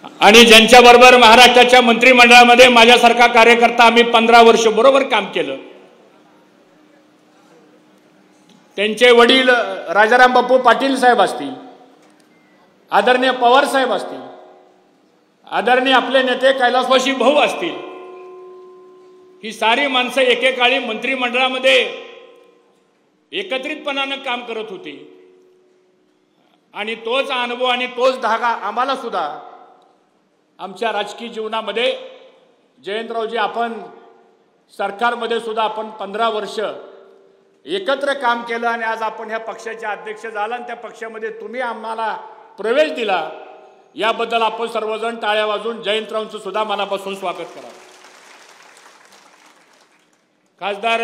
आणि ज्यांच्याबरोबर महाराष्ट्राच्या मंत्रिमंडळामध्ये माझ्यासारखा कार्यकर्ता आम्ही 15 वर्ष बरोबर काम केलं, त्यांचे वडील राजाराम बापू पाटील साहेब असतील, आदरणीय पवार साहेब असतील, आदरणीय आपले नेते कैलासवासी भाऊ असतील, ही सारी माणसं एकेकाळी मंत्रिमंडळामध्ये एकत्रितपणानं काम करत होती आणि तोच अनुभव आणि तोच धागा आम्हाला सुद्धा आमच्या राजकीय जीवनामध्ये जयंतरावजी आपण सरकारमध्ये सुद्धा आपण 15 वर्ष एकत्र काम केलं आणि आज आपण ह्या पक्षाचे अध्यक्ष झाला आणि त्या पक्षामध्ये तुम्ही आम्हाला प्रवेश दिला, याबद्दल आपण सर्वजण टाळ्या वाजवून जयंतरावांचं सुद्धा मनापासून स्वागत करा। खासदार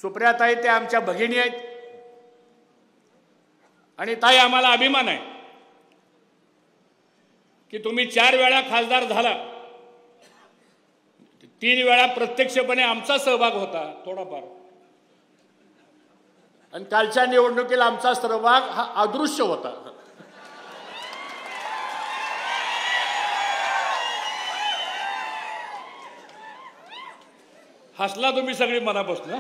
सुप्रियाताई ते आमच्या भगिनी आहेत आणि ताई आम्हाला अभिमान आहे की तुम्ही 4 वेळा खासदार झाला, 3 वेळा प्रत्यक्षपणे आमचा सहभाग होता थोडाफार, आणि कालच्या निवडणुकीला आमचा सहभाग हा अदृश्य होता। हसला तुम्ही सगळी मनापासून।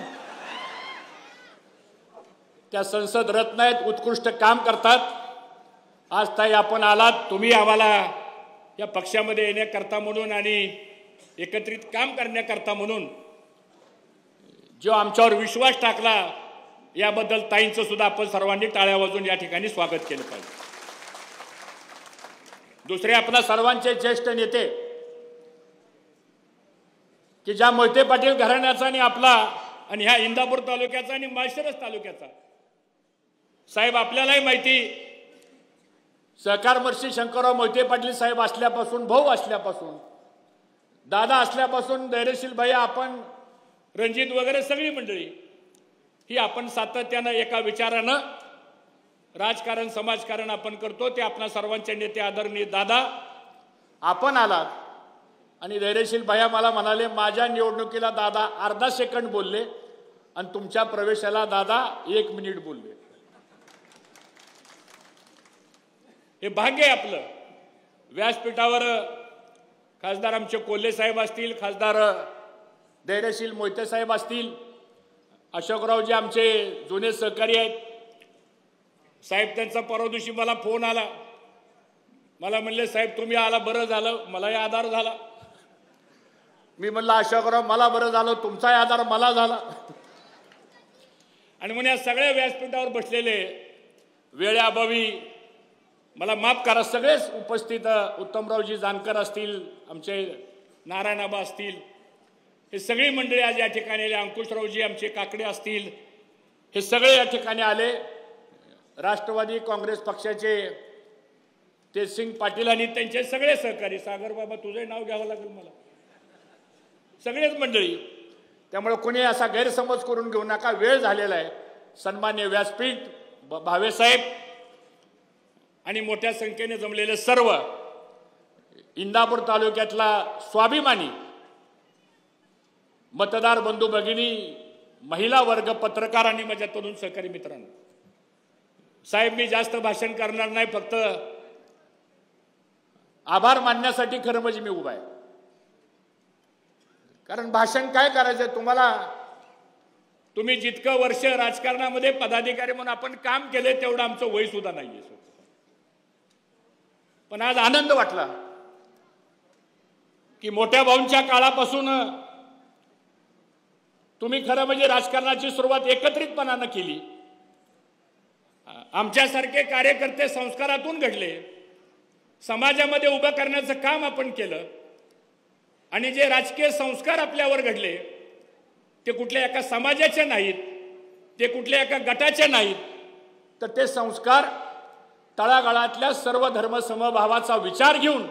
त्या संसद रत्न आहेत, उत्कृष्ट काम करतात। आज ताई आपण आलात, तुम्ही आम्हाला या पक्षामध्ये येण्याकरता म्हणून आणि एकत्रित काम करण्याकरता म्हणून जो आमच्यावर विश्वास टाकला, याबद्दल ताईंचं सुद्धा आपण सर्वांनी टाळ्या वाजवून या ठिकाणी स्वागत केलं पाहिजे। दुसरे आपल्या सर्वांचे ज्येष्ठ नेते की ज्या मोहिते पाटील घराण्याचा आणि आपला आणि ह्या इंदापूर तालुक्याचा आणि माळशिरस तालुक्याचा साहेब, आपल्यालाही माहिती, सहकार मंत्री शंकरराव मोहिते पाटील साहेब असल्यापासून, भाऊ असल्यापासून, दादा असल्यापासून, धैर्यशील भाई, आपण रणजित वगैरे सगळी मंडळी ही आपण सातत्यानं एका विचारानं राजकारण समाजकारण आपण करतो। ते आपल्या सर्वांचे नेते आदरणीय दादा आपण आलात आणि धैर्यशील भैया मला म्हणाले, माझ्या निवडणुकीला दादा अर्धा सेकंड बोलले आणि तुमच्या प्रवेशाला दादा 1 मिनिट बोलले। हे भाग्य आहे आपलं। व्यासपीठावर खासदार आमचे कोल्हे साहेब असतील, खासदार धैर्यशील मोहिते साहेब असतील, अशोकरावजी आमचे जुने सहकारी आहेत साहेब, त्यांचा परवा दिवशी मला फोन आला, मला म्हणले साहेब तुम्ही आला बरं झालं, मलाही आधार झाला। मी म्हणलं अशोकराव मला बरं झालं, तुमचाही आधार मला झाला। आणि म्हणून या सगळ्या व्यासपीठावर बसलेले वेळेअभावी मला माफ करा, सगळेच उपस्थित, उत्तमरावजी जानकर असतील, आमचे नारायणआबा असतील, हे सगळी मंडळी आज या ठिकाणी आले, अंकुशरावजी आमचे काकडे असतील, हे सगळे या ठिकाणी आले। राष्ट्रवादी काँग्रेस पक्षाचे तेजसिंग पाटील आणि त्यांचे सगळे सहकारी, सागर बाबा तुझे नाव घ्यावं लागेल मला, सगळेच मंडळी। त्यामुळे कोणी असा गैरसमज करून घेऊ नका, वेळ झालेला आहे। सन्मान्य व्यासपीठ, भावे साहेब आणि मोठ्या संख्येने जमलेले सर्व इंदापूर तालुक्यातला स्वाभिमानी मतदार बंधू भगिनी, महिला वर्ग, पत्रकार आणि माझ्या तरुण सहकारी मित्रांनो, साहेब मी जास्त भाषण करणार नाही, फक्त आभार मानण्यासाठी खरं म्हणजे मी उभा आहे। कारण भाषण काय करायचंय तुम्हाला, तुम्ही जितकं वर्ष राजकारणामध्ये पदाधिकारी म्हणून आपण काम केले तेवढं आमचं वय सुद्धा नाहीये। पण आज आनंद वाटला की मोठ्या भाऊंच्या काळापासून तुम्ही खरं म्हणजे राजकारणाची सुरुवात एकत्रितपणानं केली। आमच्यासारखे कार्यकर्ते संस्कारातून घडले, समाजामध्ये उभं करण्याचं काम आपण केलं आणि जे राजकीय संस्कार आपल्यावर घडले ते कुठल्या एका समाजाचे नाहीत, ते कुठल्या एका गटाचे नाहीत, तर ते संस्कार तळागाळातल्या सर्व धर्म समभावाचा विचार घेऊन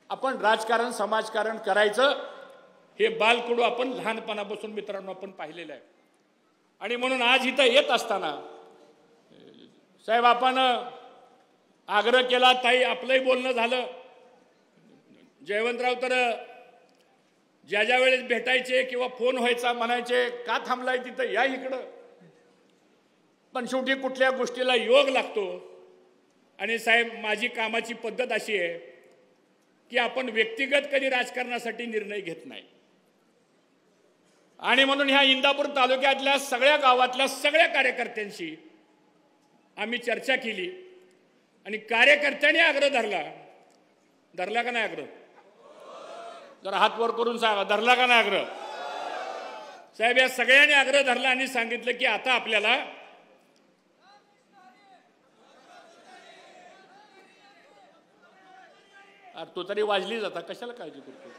आपण राजकारण समाजकारण करायचं, हे बालकडू आपण लहानपणापासून मित्रांनो आपण पाहिलेलं आहे। आणि म्हणून आज इथं येत असताना साहेब आपण आग्रह केला, ताई आपलंही बोलणं झालं, जयवंतराव तर ज्या ज्या वेळेस भेटायचे किंवा फोन व्हायचा म्हणायचे का थांबलाय तिथं, या इकडं। पण शेवटी कुठल्या गोष्टीला योग लागतो आणि साहेब माझी कामाची पद्धत अशी आहे की आपण व्यक्तिगत कधी राजकारणासाठी निर्णय घेत नाही आणि म्हणून ह्या इंदापूर तालुक्यातल्या सगळ्या गावातल्या सगळ्या कार्यकर्त्यांशी आम्ही चर्चा केली आणि कार्यकर्त्यांनी आग्रह धरला का नाही आग्रह? जरा हात वर करून सांगा, धरला का नाही आग्रह? साहेब या सगळ्यांनी आग्रह धरला आणि सांगितलं की आता आपल्याला तो तरी वाजली जाता, कशाला काळजी करतो?